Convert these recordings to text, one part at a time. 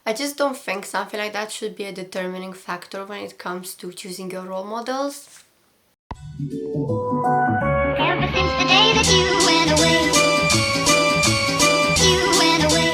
I just don't think something like that should be a determining factor when it comes to choosing your role models. Ever since the day that you went away, you went away.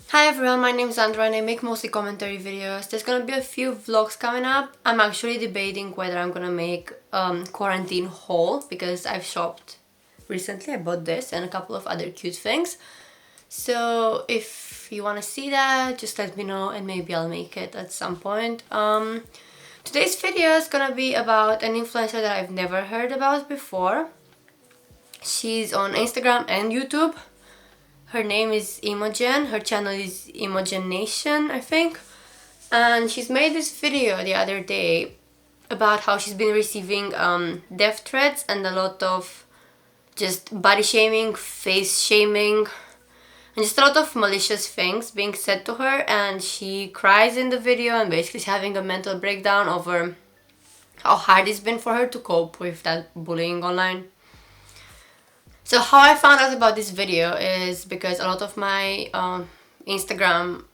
Hi everyone, my name is Andra and I make mostly commentary videos. There's gonna be a few vlogs coming up. I'm actually debating whether I'm gonna make quarantine haul because I've shopped recently. I bought this and a couple of other cute things. So if you want to see that, just let me know and maybe I'll make it at some point. Today's video is gonna be about an influencer that I've never heard about before. She's on Instagram and YouTube. Her name is Imogen. Her channel is Imogenation, I think. And she's made this video the other day about how she's been receiving death threats and a lot of just body shaming, face shaming, and just a lot of malicious things being said to her. And she cries in the video and basically is having a mental breakdown over how hard it's been for her to cope with that bullying online. So how I found out about this video is because a lot of my Instagram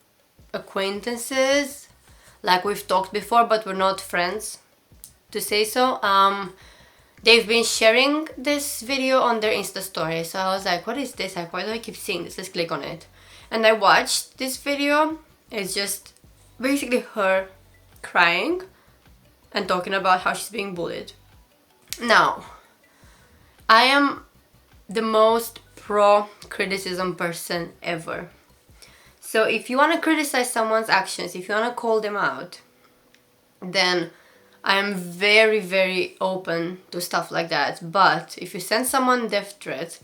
acquaintances, like we've talked before but we're not friends to say so, they've been sharing this video on their Insta story. So I was like, what is this? Like, why do I keep seeing this? Let's click on it. And I watched this video. It's just basically her crying and talking about how she's being bullied. Now, I am the most pro-criticism person ever. So if you want to criticize someone's actions, if you want to call them out, then I am very, very open to stuff like that. But if you send someone death threats,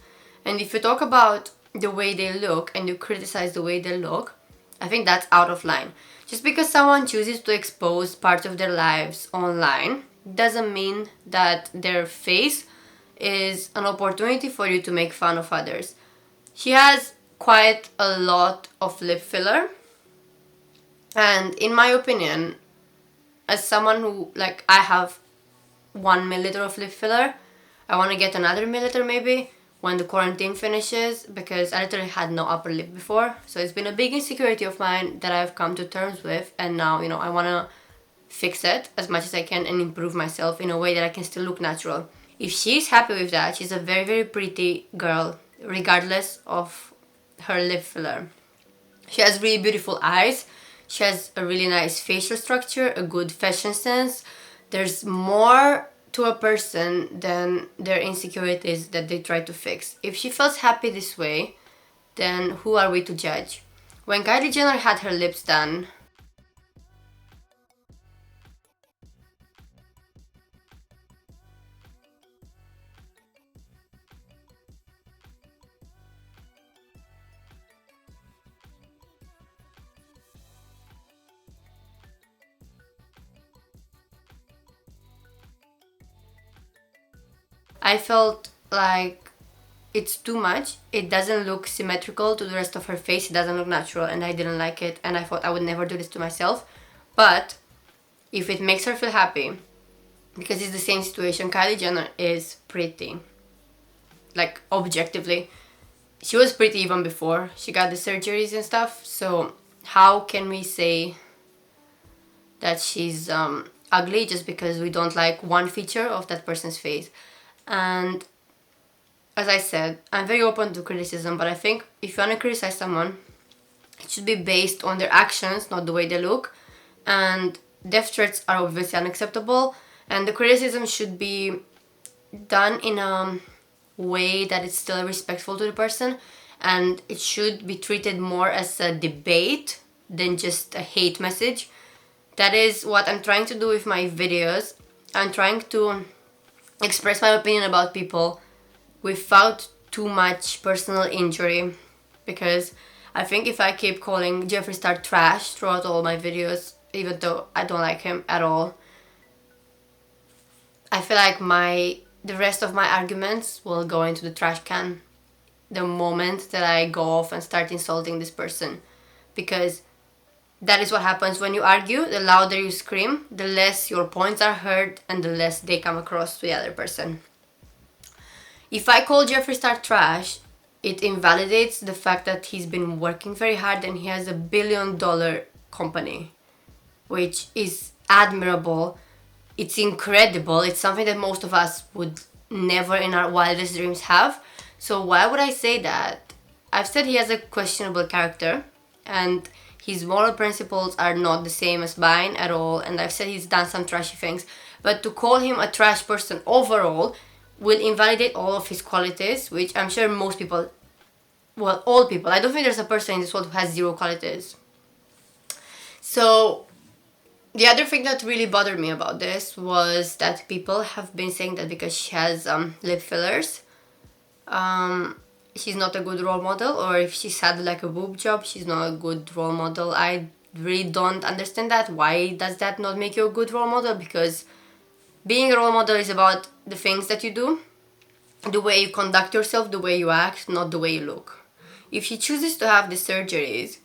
and if you talk about the way they look and you criticize the way they look, I think that's out of line. Just because someone chooses to expose parts of their lives online doesn't mean that their face is an opportunity for you to make fun of others. She has quite a lot of lip filler, and in my opinion, as someone who, like, I have 1 milliliter of lip filler, I want to get another milliliter maybe when the quarantine finishes, because I literally had no upper lip before. So it's been a big insecurity of mine that I've come to terms with, and now, you know, I want to fix it as much as I can and improve myself in a way that I can still look natural. If she's happy with that, she's a very, very pretty girl, regardless of her lip filler. She has really beautiful eyes. She has a really nice facial structure, a good fashion sense. There's more to a person than their insecurities that they try to fix. If she feels happy this way, then who are we to judge? When Kylie Jenner had her lips done, I felt like it's too much. It doesn't look symmetrical to the rest of her face. It doesn't look natural, and I didn't like it, and I thought I would never do this to myself. But if it makes her feel happy, because it's the same situation, Kylie Jenner is pretty. Like, objectively. She was pretty even before she got the surgeries and stuff. So how can we say that she's ugly just because we don't like one feature of that person's face? And as I said, I'm very open to criticism, but I think if you want to criticize someone, it should be based on their actions, not the way they look. And death threats are obviously unacceptable, and the criticism should be done in a way that is still respectful to the person, and it should be treated more as a debate than just a hate message. That is what I'm trying to do with my videos. I'm trying to express my opinion about people without too much personal injury, because I think if I keep calling Jeffree Star trash throughout all my videos, even though I don't like him at all, I feel like the rest of my arguments will go into the trash can the moment that I go off and start insulting this person, because that is what happens when you argue. The louder you scream, the less your points are heard and the less they come across to the other person. If I call Jeffree Star trash, it invalidates the fact that he's been working very hard and he has $1 billion company, which is admirable. It's incredible. It's something that most of us would never in our wildest dreams have. So why would I say that? I've said he has a questionable character and his moral principles are not the same as mine at all, and I've said he's done some trashy things. But to call him a trash person overall will invalidate all of his qualities, which I'm sure most people, well, all people, I don't think there's a person in this world who has zero qualities. So the other thing that really bothered me about this was that people have been saying that because she has lip fillers, she's not a good role model, or if she's had like a boob job, she's not a good role model. I really don't understand that. Why does that not make you a good role model? Because being a role model is about the things that you do, the way you conduct yourself, the way you act, not the way you look. If she chooses to have the surgeries,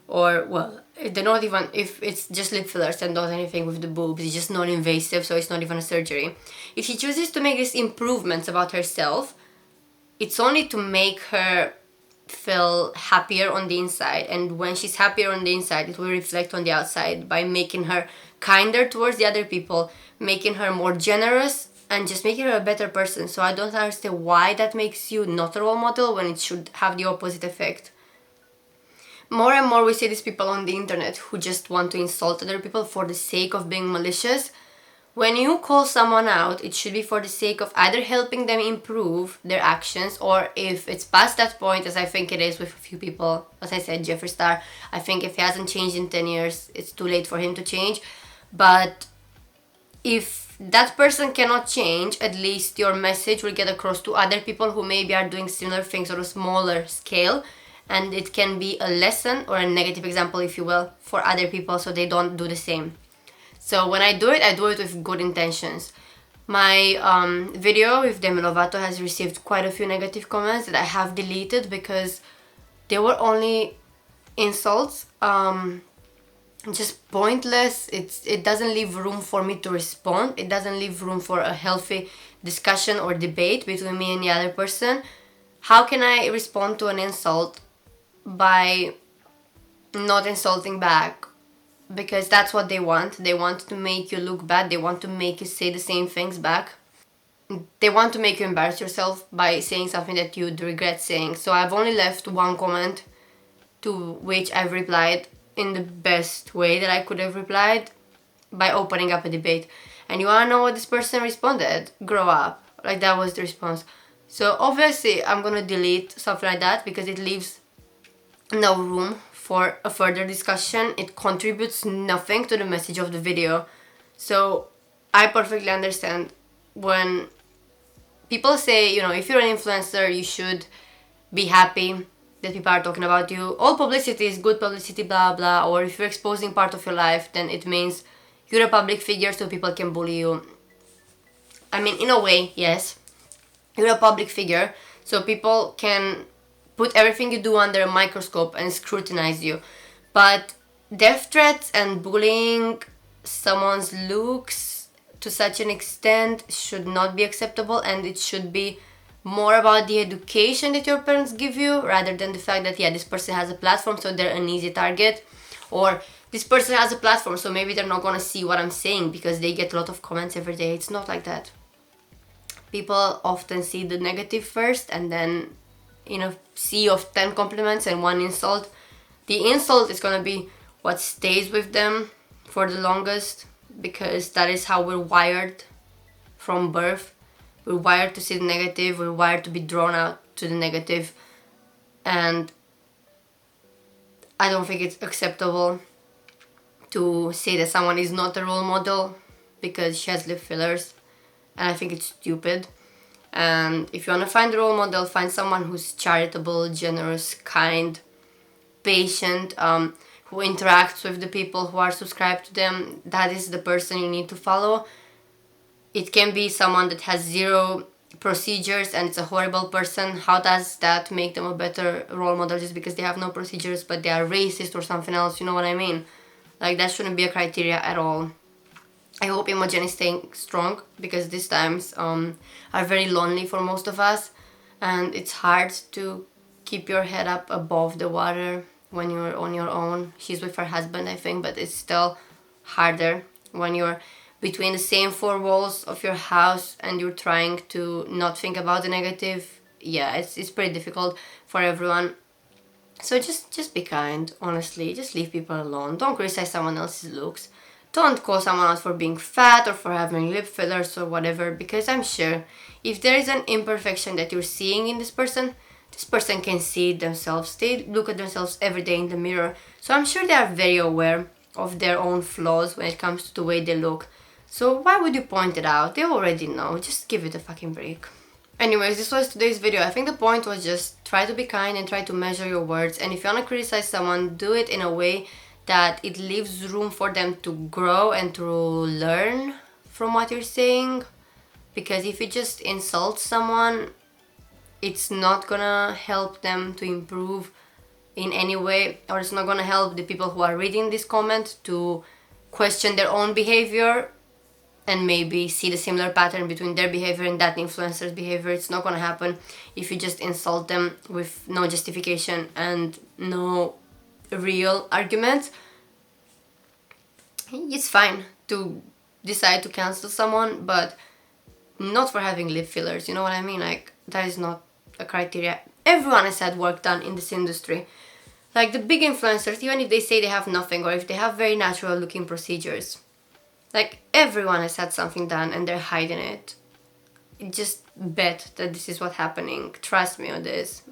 or well, they're not even, if it's just lip fillers and not anything with the boobs, it's just non-invasive, so it's not even a surgery. If she chooses to make these improvements about herself, it's only to make her feel happier on the inside, and when she's happier on the inside, it will reflect on the outside by making her kinder towards the other people, making her more generous, and just making her a better person. So I don't understand why that makes you not a role model when it should have the opposite effect. More and more we see these people on the internet who just want to insult other people for the sake of being malicious. When you call someone out, it should be for the sake of either helping them improve their actions, or if it's past that point, as I think it is with a few people, as I said, Jeffree Star, I think if he hasn't changed in 10 years, it's too late for him to change. But if that person cannot change, at least your message will get across to other people who maybe are doing similar things on a smaller scale, and it can be a lesson or a negative example, if you will, for other people so they don't do the same. So when I do it with good intentions. My video with Demi Lovato has received quite a few negative comments that I have deleted because they were only insults, just pointless. It doesn't leave room for me to respond. It doesn't leave room for a healthy discussion or debate between me and the other person. How can I respond to an insult by not insulting back? Because that's what they want. They want to make you look bad. They want to make you say the same things back. They want to make you embarrass yourself by saying something that you'd regret saying. So I've only left one comment, to which I've replied in the best way that I could have replied, by opening up a debate. And you wanna know what this person responded? Grow up. Like, that was the response. So obviously I'm gonna delete something like that because it leaves no room for a further discussion. It contributes nothing to the message of the video. So I perfectly understand when people say, you know, if you're an influencer, you should be happy that people are talking about you. All publicity is good publicity, blah blah. Or if you're exposing part of your life, then it means you're a public figure, so people can bully you. I mean, in a way, yes, you're a public figure, so people can put everything you do under a microscope and scrutinize you. But death threats and bullying someone's looks to such an extent should not be acceptable, and it should be more about the education that your parents give you rather than the fact that, yeah, this person has a platform, so they're an easy target, or this person has a platform, so maybe they're not gonna see what I'm saying because they get a lot of comments every day. It's not like that. People often see the negative first, and then in a sea of 10 compliments and one insult, the insult is gonna be what stays with them for the longest, because that is how we're wired from birth. We're wired to see the negative, we're wired to be drawn out to the negative, and I don't think it's acceptable to say that someone is not a role model because she has lip fillers, and I think it's stupid. And if you want to find a role model, find someone who's charitable, generous, kind, patient, who interacts with the people who are subscribed to them. That is the person you need to follow. It can be someone that has zero procedures and it's a horrible person. How does that make them a better role model just because they have no procedures but they are racist or something else? You know what I mean? Like, that shouldn't be a criteria at all. I hope Imogen is staying strong, because these times are very lonely for most of us, and it's hard to keep your head up above the water when you're on your own. She's with her husband, I think, but it's still harder when you're between the same four walls of your house and you're trying to not think about the negative. Yeah, it's pretty difficult for everyone. So just be kind, honestly. Just leave people alone. Don't criticize someone else's looks. Don't call someone out for being fat or for having lip fillers or whatever, because I'm sure if there is an imperfection that you're seeing in this person can see it themselves. They look at themselves every day in the mirror. So I'm sure they are very aware of their own flaws when it comes to the way they look. So why would you point it out? They already know. Just give it a fucking break. Anyways, this was today's video. I think the point was just try to be kind and try to measure your words. And if you want to criticize someone, do it in a way that it leaves room for them to grow and to learn from what you're saying. Because if you just insult someone, it's not gonna help them to improve in any way, or it's not gonna help the people who are reading this comment to question their own behavior and maybe see the similar pattern between their behavior and that influencer's behavior. It's not gonna happen if you just insult them with no justification and no real arguments. It's fine to decide to cancel someone, but not for having lip fillers, you know what I mean? Like, that is not a criteria. Everyone has had work done in this industry. Like, the big influencers, even if they say they have nothing or if they have very natural looking procedures, like, everyone has had something done and they're hiding it. Just bet that this is what's happening. Trust me on this.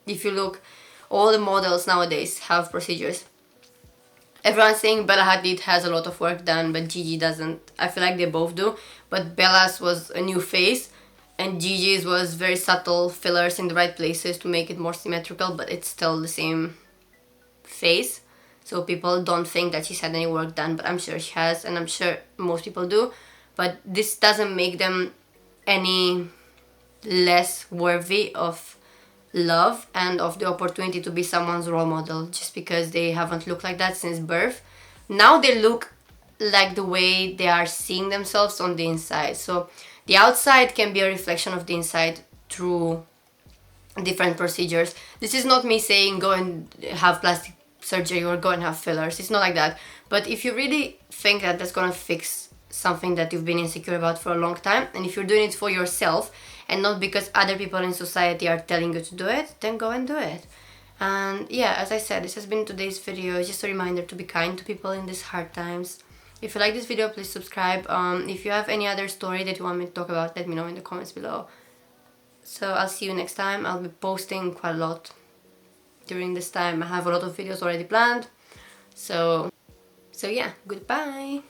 If you look, all the models nowadays have procedures. Everyone's saying Bella Hadid has a lot of work done, but Gigi doesn't. I feel like they both do. But Bella's was a new face, and Gigi's was very subtle fillers in the right places to make it more symmetrical, but it's still the same face. So people don't think that she's had any work done, but I'm sure she has, and I'm sure most people do. But this doesn't make them any less worthy of love and of the opportunity to be someone's role model just because they haven't looked like that since birth. Now they look like the way they are seeing themselves on the inside. So the outside can be a reflection of the inside through different procedures. This is not me saying go and have plastic surgery or go and have fillers. It's not like that. But if you really think that that's gonna fix something that you've been insecure about for a long time, and if you're doing it for yourself and not because other people in society are telling you to do it, then go and do it. And yeah, as I said, this has been today's video. It's just a reminder to be kind to people in these hard times. If you like this video, please subscribe. If you have any other story that you want me to talk about, let me know in the comments below. So I'll see you next time. I'll be posting quite a lot during this time. I have a lot of videos already planned. So yeah, goodbye.